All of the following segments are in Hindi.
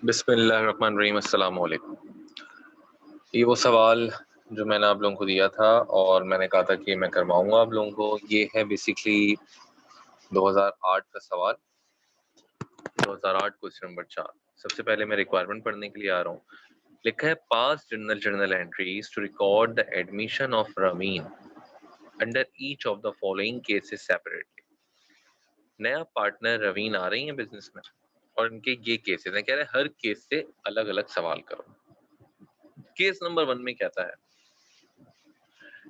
बिस्मिल्लाहिर्रहमानिर्रहीम, अस्सलाम वालेकुम। ये वो सवाल जो मैंने आप लोगों को दिया था और मैंने कहा था कि मैं करवाऊंगा आप लोगों को। ये है बेसिकली 2008 का सवाल, 2008 क्वेश्चन नंबर 4। सबसे पहले मैं रिक्वायरमेंट पढ़ने के लिए आ रहा हूँ। लिखा है pass journal entries to record the admission of Raveen under each of the following cases separately. नया पार्टनर रवीन आ रही है बिजनेस में और इनके ये केसेस हैं। कह रहे हैं हर केस से अलग अलग सवाल करो। केस नंबर 1 में कहता है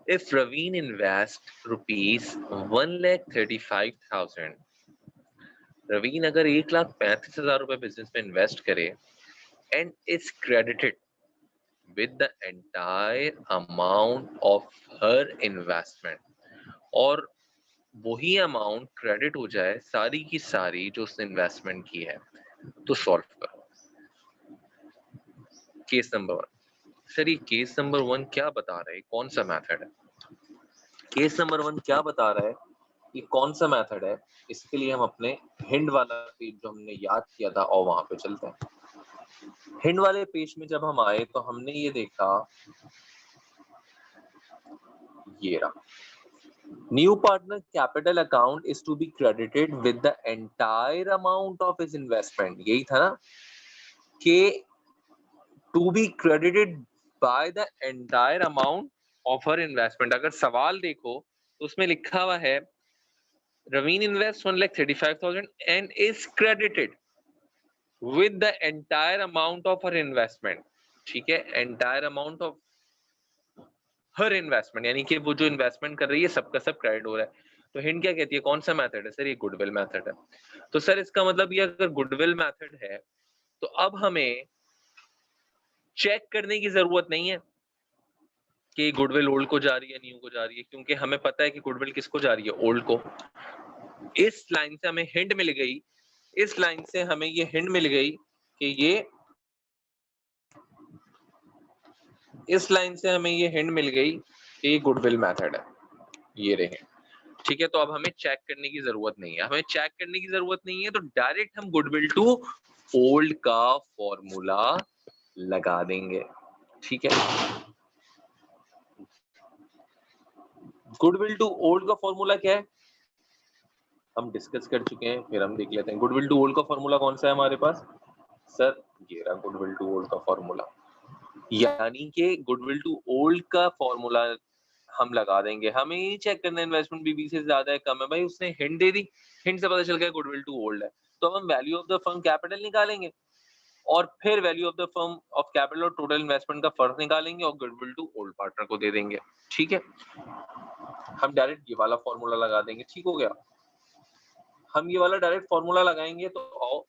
इफ रवीन इन्वेस्ट ₹1,35,000, रवीन अगर 1,35,000 बिजनेस में इन्वेस्ट करे and is credited with the entire amount of her investment, और वही अमाउंट क्रेडिट हो जाए सारी की सारी जो उसने इन्वेस्टमेंट की है, तो सॉल्व करो केस नंबर 1। सर ये केस नंबर 1 क्या बता रहा है, कौन सा मेथड है? केस नंबर 1 क्या बता रहा है, ये कौन सा मेथड है? इसके लिए हम अपने हिंड वाला पेज जो हमने याद किया था और वहां पे चलते हैं। हिंड वाले पेज में जब हम आए तो हमने ये देखा, ये रहा, new partner capital account is to be credited with the entire amount of his investment. यही था ना कि to be credited by the entire amount of her investment. अगर सवाल देखो तो उसमें लिखा हुआ है Raveen invests 1,35,000 and is credited with the entire amount of her investment। ठीक है, entire amount of her investment यानी कि वो जो इन्वेस्टमेंट कर रही है सबका सब क्रेडिट हो रहा है। तो हिंट क्या कहती है, कौन सा मेथड है? सर ये गुडविल मेथड है। तो सर इसका मतलब ये अगर गुडविल मेथड है तो अब हमें चेक करने की जरूरत नहीं है कि गुडविल ओल्ड को जा रही है न्यू को जा रही है, क्योंकि हमें पता है कि गुडविल किसको जा रही है, ओल्ड को। इस लाइन से हमें हिंट मिल गई, इस लाइन से हमें ये हिंट मिल गई कि ये, इस लाइन से हमें ये हिंट मिल गई कि ये गुडविल मेथड है। ये रहे, ठीक है। तो अब हमें चेक करने की जरूरत नहीं है, हमें चेक करने की जरूरत नहीं है, तो डायरेक्ट हम गुडविल टू ओल्ड का फॉर्मूला लगा देंगे। ठीक है, गुडविल टू ओल्ड का फॉर्मूला क्या है हम डिस्कस कर चुके हैं, फिर हम देख लेते हैं। गुडविल टू ओल्ड का फॉर्मूला कौन सा है हमारे पास? सर ये रहा गुडविल टू ओल्ड का फॉर्मूला, यानी कि गुडविल टू ओल्ड का फॉर्मूला हम लगा देंगे। हमें ये चेक करना है इन्वेस्टमेंट बीबी से ज्यादा है कम है, भाई उसने हिंट दे दी, हिंट से पता चल गया गुडविल टू ओल्ड है, तो हम value of the firm capital निकालेंगे और फिर value of the firm of capital और टोटल इन्वेस्टमेंट का फर्क निकालेंगे और गुडविल टू ओल्ड पार्टनर को दे देंगे। ठीक है, हम डायरेक्ट ये वाला फॉर्मूला लगा देंगे। ठीक हो गया, हम ये वाला डायरेक्ट फॉर्मूला लगाएंगे, तो आओ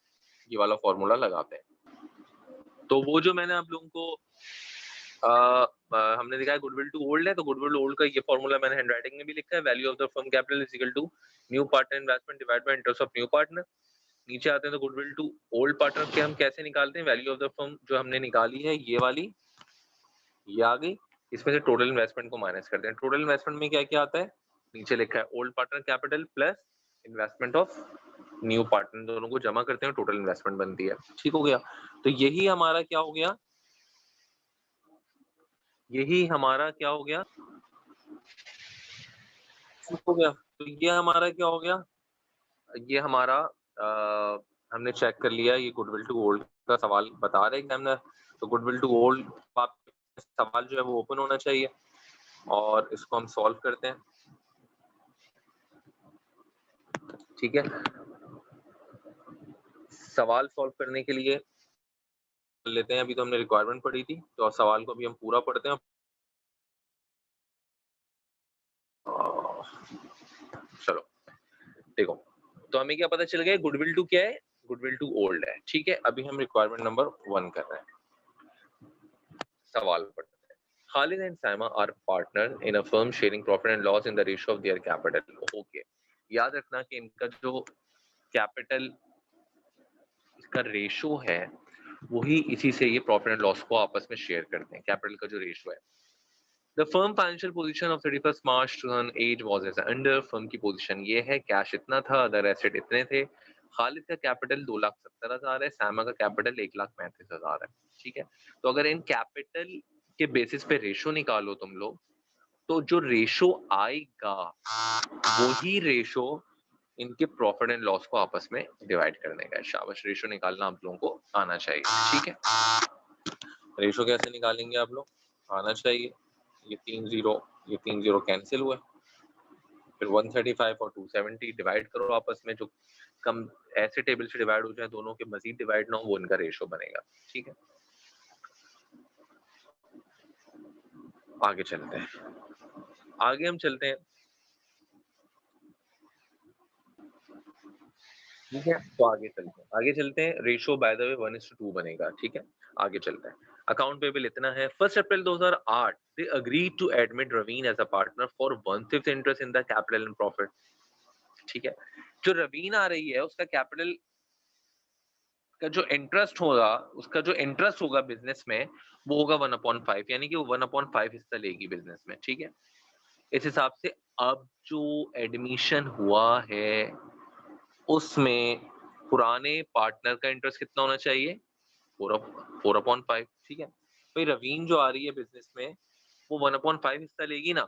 ये वाला फॉर्मूला लगाते हैं। तो वो जो मैंने आप लोगों को हमने देखा है गुडविल टू ओल्ड है, तो गुडविल ओल्ड का ये फॉर्मूला मैंने हैंडराइटिंग में भी लिखा है, value of the firm capital is equal to new partner investment divide by interest of new partner. नीचे आते हैं तो गुडविल टू ओल्ड पार्टनर के हम कैसे निकालते हैं, वैल्यू ऑफ द फर्म जो हमने निकाली है ये वाली, ये आ गई, इसमें से टोटल इन्वेस्टमेंट को माइनस करते हैं। टोटल इन्वेस्टमेंट में क्या क्या आता है, नीचे लिखा है old partner capital plus investment of new partner, दोनों को जमा करते हैं, टोटल इन्वेस्टमेंट बनती है। ठीक हो गया, तो यही हमारा क्या हो गया, यही हमारा क्या हो गया, ठीक हो गया। तो ये हमारा क्या हो गया, ये हमारा हमने चेक कर लिया, ये गुडविल टू ओल्ड का सवाल बता रहे एग्जामिनर। तो गुडविल टू ओल्ड सवाल जो है वो ओपन होना चाहिए और इसको हम सॉल्व करते हैं। ठीक है, सवाल सॉल्व करने के लिए लेते हैं, अभी तो हमने रिक्वायरमेंट पढ़ी थी, तो सवाल को अभी हम पूरा पढ़ते हैं। चलो देखो, तो हमें क्या पता चल गया, गुडविल टू क्या है, गुडविल टू ओल्ड है। ठीक है, अभी हम रिक्वायरमेंट नंबर 1 कर रहे हैं, सवाल पढ़ते हैं। Khalid and Saima are partner in a firm sharing profit and loss in the ratio of their capital. Okay, याद रखना कि इनका जो कैपिटल का रेशो है वही इसी से ये प्रॉफिट एंड लॉस को आपस में शेयर करते हैं, कैपिटल का जो रेशो है। The firm financial position of 31 March 2008 was as under. Firm की पोजीशन ये है, कैश इतना था, अदर एसेट इतने थे, खालिद का कैपिटल 2,70,000 है, सैमा का कैपिटल 1,35,000 है। ठीक है, तो अगर इन कैपिटल के बेसिस पे रेशो निकालो तुम लोग, तो जो रेशो आएगा वही रेशो इनके प्रॉफिट एंड लॉस को आपस में डिवाइड करने का है। शाबाश, रेशो निकालना आप लोगों को आना चाहिए। ठीक है, रेशो कैसे निकालेंगे आप लोग, आना चाहिए। ये 3 जीरो कैंसिल हुए, फिर 135 और 270 डिवाइड करो आपस में, जो कम ऐसे टेबल से डिवाइड हो जाए दोनों के मजीद डिवाइड ना हो, वो इनका रेशो बनेगा। ठीक है, आगे चलते हैं, आगे हम चलते हैं। ठीक है, तो आगे चलते हैं। रेशो बाय द वे 1:2 बनेगा। ठीक है, आगे चलते हैं। अकाउंट पेबल इतना है। 1 April 2008 they agreed to admit Raveen as a partner for 1/5 interest in the capital and profit. ठीक है, जो रवीन आ रही है उसका कैपिटल का जो इंटरेस्ट होगा, उसका जो इंटरेस्ट होगा बिजनेस में, वो होगा 1/5, यानी कि वो 1/5 हिस्सा लेगी बिजनेस में। ठीक है, इस हिसाब से अब जो एडमिशन हुआ है उसमें पुराने पार्टनर का इंटरेस्ट कितना होना चाहिए, 4/5। ठीक है, भाई रवीन जो आ रही है बिजनेस में वो 1/5 हिस्सा लेगी ना,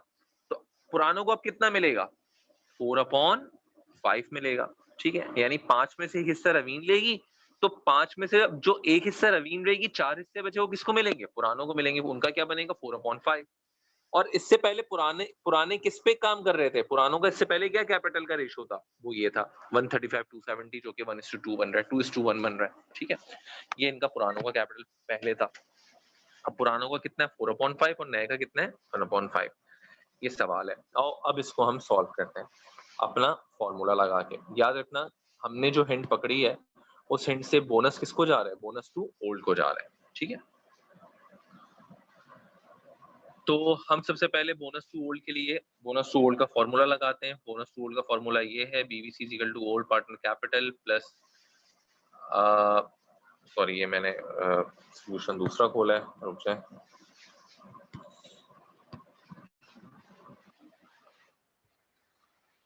तो पुरानों को अब कितना मिलेगा, 4/5 मिलेगा। ठीक है, यानी 5 में से एक हिस्सा रवीन लेगी, तो 5 में से जो एक हिस्सा रवीन रहेगी, 4 हिस्से बचे वो किसको मिलेंगे, पुरानों को मिलेंगे। उनका क्या बनेगा, 4/5। और इससे पहले पुराने पुराने किस पे काम कर रहे थे, पुरानों का इससे पहले क्या कैपिटल का रेशो था, वो ये था 135 270, जो कि 1:2 बन रहा है, 2:1 बन रहा है। ठीक है, ये इनका पुरानों का कैपिटल पहले था। अब पुरानों का कितना है, 4/5, और नए का कितना है, 1/5। ये सवाल है, और अब इसको हम सॉल्व करते हैं अपना फॉर्मूला लगा के। याद रखना, हमने जो हिंट पकड़ी है उस हिंट से बोनस किसको जा रहा है, बोनस टू ओल्ड को जा रहा है। ठीक है, तो हम सबसे पहले बोनस टू ओल्ड के लिए बोनस टू ओल्ड का फॉर्मूला लगाते हैं। बोनस टू ओल्ड का फॉर्मूला ये है, BVC is equal to old partner capital plus, sorry ये मैंने सॉल्यूशन दूसरा खोला है, रुक जाए।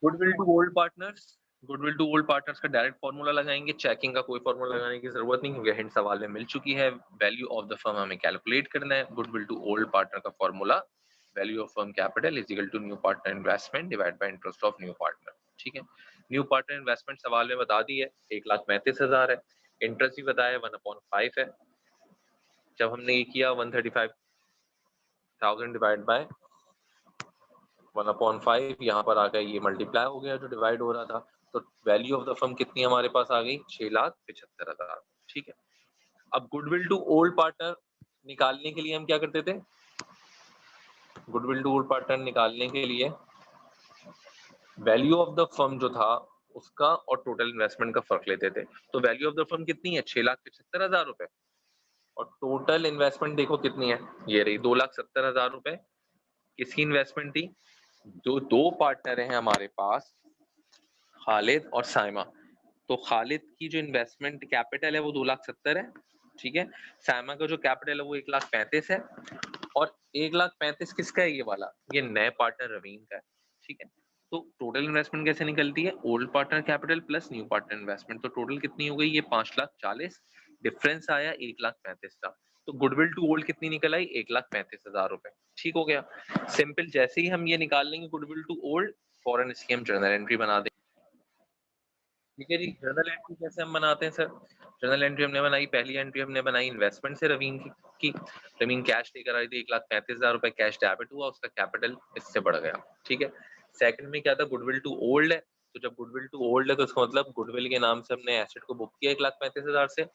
Goodwill to old partners, goodwill to old partners का डायरेक्ट फॉर्मूला लगाएंगे, चेकिंग का कोई फॉर्मूला लगाने की जरूरत नहीं, क्योंकि हिंट सवाल में मिल चुकी है। वैल्यू ऑफ द फर्म हमें कैलकुलेट करना है। गुडविल टू ओल्ड पार्टनर का formula, value of firm capital is equal to new partner investment divide by interest of new partner. ठीक है, न्यू पार्टनर इन्वेस्टमेंट सवाल में बता दी है, 1,35,000 है। इंटरेस्ट भी बताया 1/5 है। जब हमने ये किया 135,000 डिवाइड बाय 1/5, यहाँ पर आ गया, ये मल्टीप्लाई हो गया जो डिवाइड हो रहा था, तो वैल्यू ऑफ द फर्म कितनी हमारे पास आ गई, 6,75,000। ठीक है, अब गुडविल टू ओल्ड पार्टनर निकालने के लिए हम क्या करते थे, गुडविल टू ओल्ड पार्टनर निकालने के लिए वैल्यू ऑफ द फर्म जो था उसका और टोटल इन्वेस्टमेंट का फर्क लेते थे। तो वैल्यू ऑफ द फर्म कितनी है, 6,75,000 रुपए, और टोटल इन्वेस्टमेंट देखो कितनी है, ये रही 2,70,000 रुपए। किसकी इन्वेस्टमेंट थी, जो दो पार्टनर हैं हमारे पास, खालिद और साइमा। तो खालिद की जो इन्वेस्टमेंट कैपिटल है वो 2,70,000 है। ठीक है, साइमा का जो कैपिटल है वो 1,35,000 है, और 1,35,000 किसका है, ये वाला, ये नए पार्टनर रवीन का है। ठीक है, तो टोटल इन्वेस्टमेंट कैसे निकलती है, old partner capital plus new partner investment, तो टोटल कितनी हो गई, ये 5,40,000, डिफरेंस आया 1,35,000 का। तो गुडविल टू ओल्ड कितनी निकल आई, 1,35,000 रुपए। ठीक हो गया, सिंपल। जैसे ही हम ये निकाल लेंगे गुडविल टू ओल्ड, फौरन इसकी हम जर्नल एंट्री बना देंगे। ठीक है जी, जर्नल एंट्री कैसे हम बनाते हैं सर, जर्नल एंट्री हमने बनाई, पहली एंट्री हमने बनाई इन्वेस्टमेंट से रवीन की रवीन कैश लेकर आई थी, 1,35,000 रुपए कैश डेबिट हुआ, उसका कैपिटल इससे बढ़ गया। ठीक है, सेकंड में क्या था, गुडविल टू ओल्ड है, तो जब गुडविल टू ओल्ड है तो इसका मतलब गुडविल के नाम से हमने एसेट को बुक किया 1,35,000 से,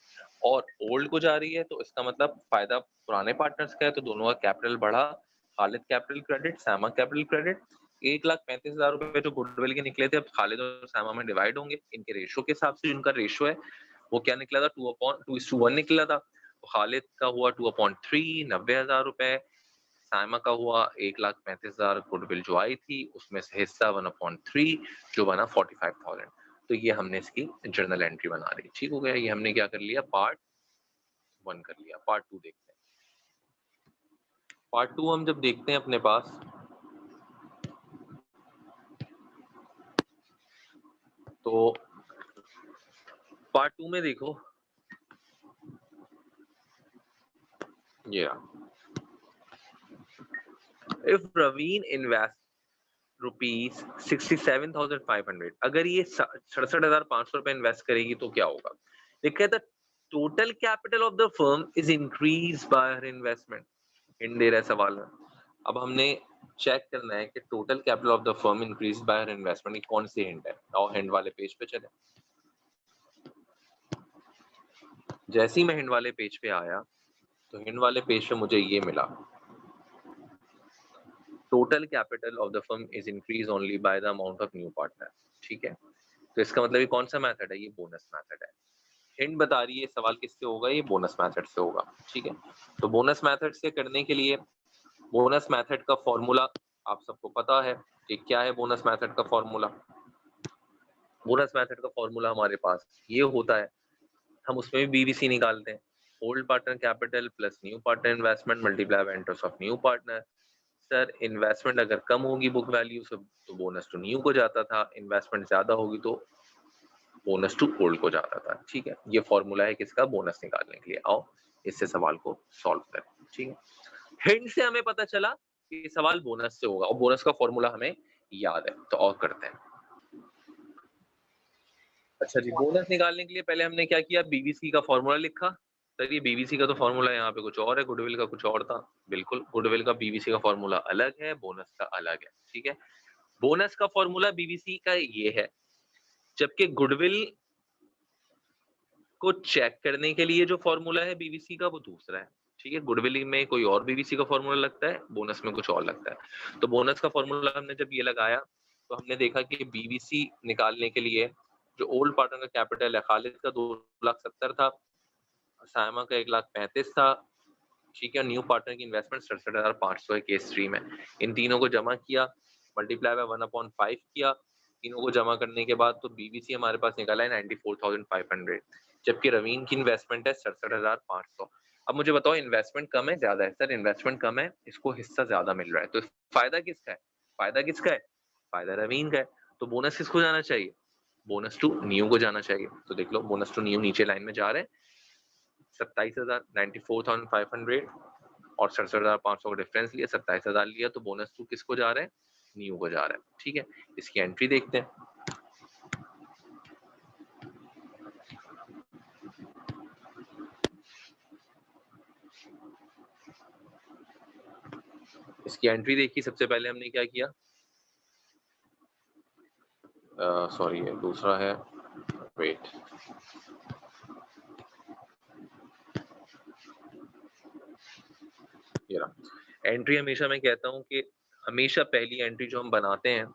और ओल्ड को जा रही है, तो इसका मतलब फायदा पुराने पार्टनर्स का है, तो दोनों का कैपिटल बढ़ा, खालिद कैपिटल क्रेडिट, सामा कैपिटल क्रेडिट। 1,35,000 रुपए जो गुडविल के निकले थे, अब खालिद और सामा में डिवाइड होंगे, इनके रेशो के हिसाब से, जिनका रेशो है वो क्या निकला था, 2:1 निकला था। तो खालिद का हुआ 2/3, 90,000 रुपए, साइमा का हुआ 1,35,000 गुडविल जो आई थी, उसमें से हिस्सा 1/3 जो बना 45,000। तो ये हमने इसकी जर्नल एंट्री बना ली। ठीक हो गया, ये हमने क्या कर लिया, पार्ट 1 कर लिया। पार्ट 2 देखते हैं। पार्ट 2 हम जब देखते हैं अपने पास, तो पार्ट 2 में देखो ये इफ रवीन इन्वेस्ट रुपीज 67,500, अगर ये 67,500 रुपए इन्वेस्ट करेगी तो क्या होगा? लिखा है total capital of the firm is increase by her investment. Hint दे रहा है सवाल में। अब हमने चेक करना है कि total capital of the firm increase by her investment, ये कौन सी हिंट है? और हिंट वाले पेज पे चले। जैसे ही मैं हिंट वाले पेज पे आया तो हिंट वाले पेज पे मुझे ये मिला, total capital of the firm is increase only by the amount of new partner. ठीक है, तो इसका मतलब ये कौन सा मेथड है? ये बोनस मेथड है। हिंट बता रही है सवाल किससे होगा, ये बोनस मेथड से होगा। ठीक है, तो बोनस मेथड से करने के लिए बोनस मेथड का फॉर्मूला आप सबको पता है कि क्या है। बोनस मेथड का फॉर्मूला, बोनस मेथड का फॉर्मूला हमारे पास ये होता है, हम उसमें भी बीवीसी निकालते हैं, old partner capital plus new partner investment multiply by interest of new partner. Sir investment अगर कम होगी बुक वैल्यू से तो बोनस टू न्यू को जाता था, इन्वेस्टमेंट ज्यादा होगी तो बोनस टू ओल्ड को जाता था। ठीक है, ये फॉर्मूला है किसका? बोनस निकालने के लिए। आओ इससे सवाल को सॉल्व करें। ठीक है, हिंट से हमें पता चला कि सवाल बोनस से होगा और बोनस का फॉर्मूला हमें याद है, तो और करते हैं। अच्छा जी, बोनस निकालने के लिए पहले हमने क्या किया? बीवीसी का फॉर्मूला लिखा। सर ये बीवीसी का तो फॉर्मूला यहाँ पे कुछ और है, गुडविल का कुछ और था। बिल्कुल, गुडविल का बीवीसी का फॉर्मूला अलग है, बोनस का अलग है। ठीक है, बोनस का फॉर्मूला बीवीसी का ये है, जबकि गुडविल को चेक करने के लिए जो फॉर्मूला है बीवीसी का वो दूसरा है। ठीक है, गुडविल में कोई और बीवीसी का फॉर्मूला लगता है, बोनस में कुछ और लगता है। तो बोनस का फॉर्मूला हमने जब ये लगाया तो हमने देखा कि बीवीसी निकालने के लिए जो ओल्ड पार्टनर का कैपिटल है, खालिद का 2,70,000 था, सायमा का 1,35,000 था। ठीक है, न्यू पार्टनर की इन्वेस्टमेंट 67,500 है केस 3 में। इन तीनों को जमा किया, मल्टीप्लाई बाय 1/5 किया, तीनों को जमा करने के बाद तो बीवीसी हमारे पास निकला है 94,500, जबकि रवीन की इन्वेस्टमेंट है 67,500। अब मुझे बताओ इन्वेस्टमेंट कम है ज्यादा है? सर इन्वेस्टमेंट कम है, इसको हिस्सा ज्यादा मिल रहा है, तो फायदा किसका है? फायदा किसका है? फायदा रवीन का है। तो बोनस किसको जाना चाहिए? बोनस टू न्यू को जाना चाहिए। तो देख लो बोनस टू न्यू नीचे लाइन में जा रहे हैं, 27,000 94,500 और 67,500 का डिफरेंस लिया, 27,000 लिया, तो बोनस टू किसको जा रहा है? न्यू को जा रहा है। ठीक है, इसकी एंट्री देखते हैं। इसकी एंट्री देखी, सबसे पहले हमने क्या किया, सॉरी ये दूसरा है, वेट, ये रहा एंट्री। हमेशा मैं कहता हूं कि हमेशा पहली एंट्री जो हम बनाते हैं,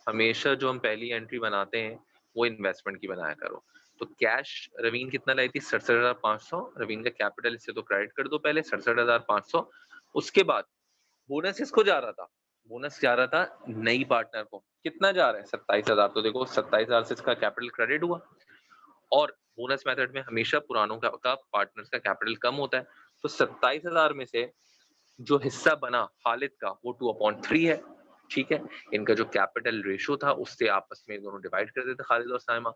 हमेशा जो हम पहली एंट्री बनाते हैं वो इन्वेस्टमेंट की बनाया करो। तो कैश रवीन कितना लाई थी? 67,500। रवीन का कैपिटल इससे तो क्रेडिट कर दो पहले 67,500। उसके बाद बोनस इसको जा रहा था, बोनस जा रहा था नई पार्टनर को। कितना जा रहा है? 27,000। तो देखो 27,000 से इसका कैपिटल क्रेडिट हुआ, और बोनस मेथड में हमेशा पुरानों का पार्टनर्स का कैपिटल कम होता है। तो 27,000 में से जो हिस्सा बना खालिद का वो 2/3 है। ठीक है, इनका जो कैपिटल रेशो था उससे आपस में दोनों डिवाइड कर देते खालिद और साइमा,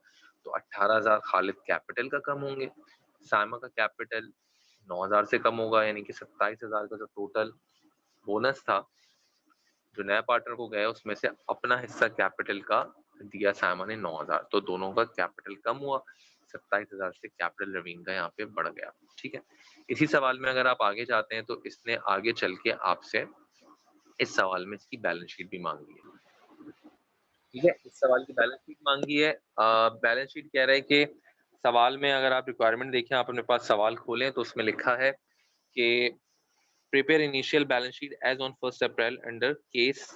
तो 18,000 खालिद कैपिटल का कम होंगे, साइमा का कैपिटल 9,000 से कम होगा, यानी कि 27,000 का जो टोटल बोनस था जो नया पार्टनर को गया उसमें से अपना हिस्सा कैपिटल का दिया साइमा ने 9,000, तो दोनों का कैपिटल कम हुआ, 27,000 से कैपिटल रवीन का यहाँ पे बढ़ गया। ठीक है, इसी सवाल में अगर आप आगे जाते हैं तो इसने आगे चल के आपसे इस सवाल में इसकी बैलेंस शीट भी मांगी है। ठीक है, इस सवाल की बैलेंस शीट मांगी है। बैलेंस शीट कह रहा है कि सवाल में अगर आप रिक्वायरमेंट देखें, आप अपने पास सवाल खोलें तो उसमें लिखा है कि prepare initial balance sheet as on 1 April under case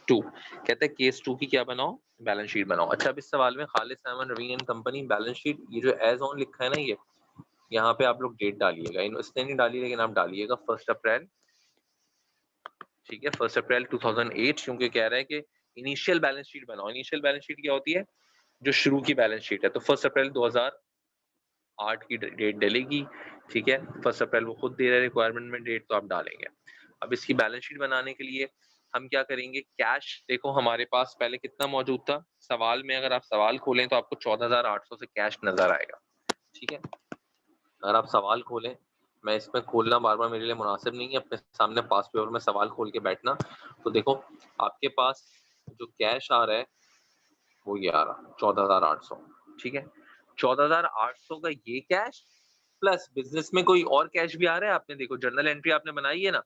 2। कहता है केस 2 की क्या बनाओ? बैलेंस शीट बनाओ। अच्छा, अब इस सवाल में Khalid Simon Raveen and company balance sheet, ये जो एज ऑन लिखा है ना, ये यहाँ पे आप लोग डेट डालिएगा, इसने नहीं डाली लेकिन आप डालिएगा 1 अप्रैल। ठीक है, 1 अप्रैल 2008, क्योंकि कह रहा है कि इनिशियल बैलेंस शीट बनाओ। इनिशियल बैलेंस शीट क्या होती है? जो शुरू की बैलेंस शीट है। तो 1 अप्रैल 2008 की डेट डलेगी। ठीक है, 1 अप्रैल वो खुद दे रहा है रिक्वायरमेंट में डेट, तो आप डालेंगे। अब इसकी बैलेंस शीट बनाने के लिए हम क्या करेंगे, कैश देखो हमारे पास पहले कितना मौजूद था, सवाल में अगर आप सवाल खोलें तो आपको 14,800 से कैश नजर आएगा, ठीक है। अगर आप सवाल खोलें, मैं इसमें खोलना बार बार मेरे लिए मुनासिब नहीं है, अपने सामने पास पेपर में सवाल खोल के बैठना, तो देखो आपके पास जो कैश आ रहा है वो ये आ रहा 14,800, ठीक है। 14,800 का ये कैश प्लस बिजनेस में कोई और कैश भी आ रहा है, आपने देखो जर्नल एंट्री आपने बनाई है ना,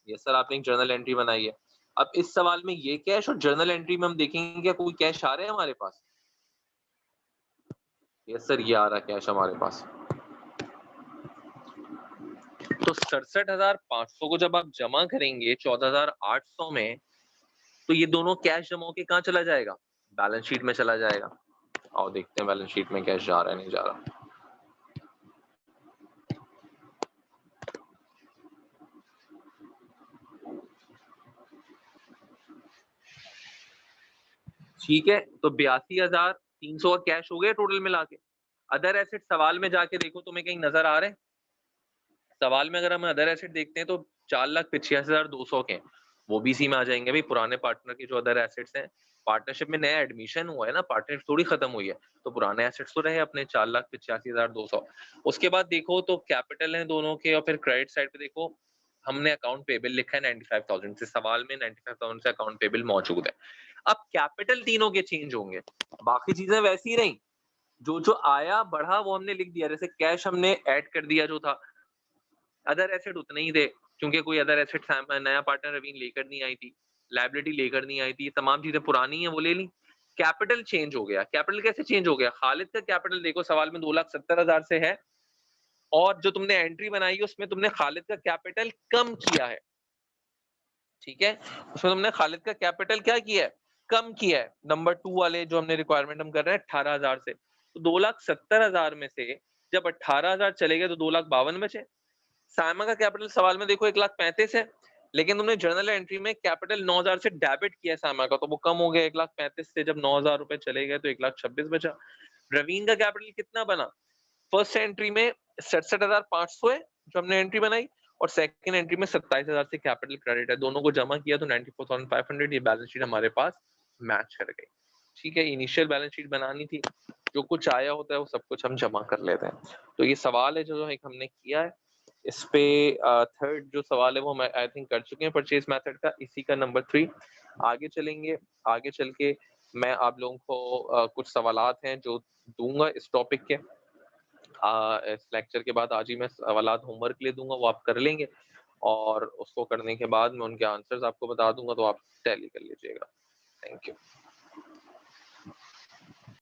यस सर आपने एक जर्नल एंट्री बनाई है। अब इस सवाल में ये कैश और जर्नल एंट्री में हम देखेंगे क्या कोई कैश आ रहे हैं हमारे पास, यस सर ये आ रहा है कैश हमारे पास। तो 67,500 को जब आप जमा करेंगे 14,800 में, तो ये दोनों कैश जमा होके कहाँ चला जाएगा, बैलेंस शीट में चला जाएगा। और देखते हैं बैलेंस शीट में कैश जा रहा है नहीं जा रहा। ठीक है, तो 82,300 का कैश हो गया टोटल मिला के। अदर एसेट सवाल में जाके देखो तुम्हें कहीं नजर आ रहे हैं, सवाल में अगर हम अदर एसेट देखते हैं तो 4,85,200 के हैं, वो भी इसी में आ जाएंगे भाई, पुराने पार्टनर के जो अदर एसेट्स हैं, पार्टनरशिप में नया एडमिशन हुआ है ना, पार्टनरशिप थोड़ी खत्म हुई है, तो पुराने एसेट्स तो रहे अपने 4,85,200। उसके बाद देखो तो कैपिटल है दोनों के, और फिर क्रेडिट साइड पे देखो हमने अकाउंट पेबल लिखा है 95,000 से, सवाल में 95,000 से अकाउंट पेबल मौजूद है। अब कैपिटल तीनों के चेंज होंगे, बाकी चीजें वैसी ही रही, जो जो आया बढ़ा वो हमने लिख दिया, जैसे कैश हमने ऐड कर दिया जो था, अदर एसेट उतने ही थे, क्योंकि कोई अदर एसेट नया पार्टनर रवीन लेकर नहीं आई थी, लाइबिलिटी लेकर नहीं आई थी, तमाम चीजें पुरानी है वो ले ली। कैपिटल चेंज हो गया, कैपिटल कैसे चेंज हो गया, खालिद का कैपिटल देखो सवाल में 2,70,000 से है, और जो तुमने एंट्री बनाई है उसमें तुमने खालिद का कैपिटल कम किया है, ठीक है, उसमें तुमने खालिद का कैपिटल क्या किया है, कम किया है। नंबर 2 वाले जो हमने रिक्वायरमेंट हम कर रहे हैं 18,000 से, तो 2,70,000 में से जब 18,000 चले गए तो 2,52,000 बचे। साइमा का कैपिटल सवाल में देखो 1,35,000 है, लेकिन तुमने जर्नल एंट्री में कैपिटल 9,000 से डेबिट किया साइमा का, तो वो कम हो गया 1,35,000 से, जब 9,000 रुपए चले गए तो 1,26,000 बचा। रवीन का कैपिटल कितना बना, फर्स्ट एंट्री में 67,500 है जो हमने एंट्री बनाई, और सेकंड एंट्री में 27,000 से कैपिटल क्रेडिट है, दोनों को जमा किया तो 94,500, ये बैलेंस शीट हमारे पास मैच कर गई, ठीक है। इनिशियल बैलेंस शीट बनानी थी, जो कुछ आया होता है वो सब कुछ हम जमा कर लेते हैं। तो ये सवाल है जो एक हमने किया है, इस पे थर्ड जो सवाल है वो हम आई थिंक कर चुके हैं परचेज मेथड का, इसी का नंबर 3। आगे चलेंगे, आगे चल के मैं आप लोगों को कुछ सवालात हैं जो दूंगा इस टॉपिक के, इस लेक्चर के बाद आज ही मैं सवालात होमवर्क ले दूंगा, वो आप कर लेंगे, और उसको करने के बाद मैं उनके आंसर्स आपको बता दूंगा, तो आप टैली कर लीजिएगा। Thank you.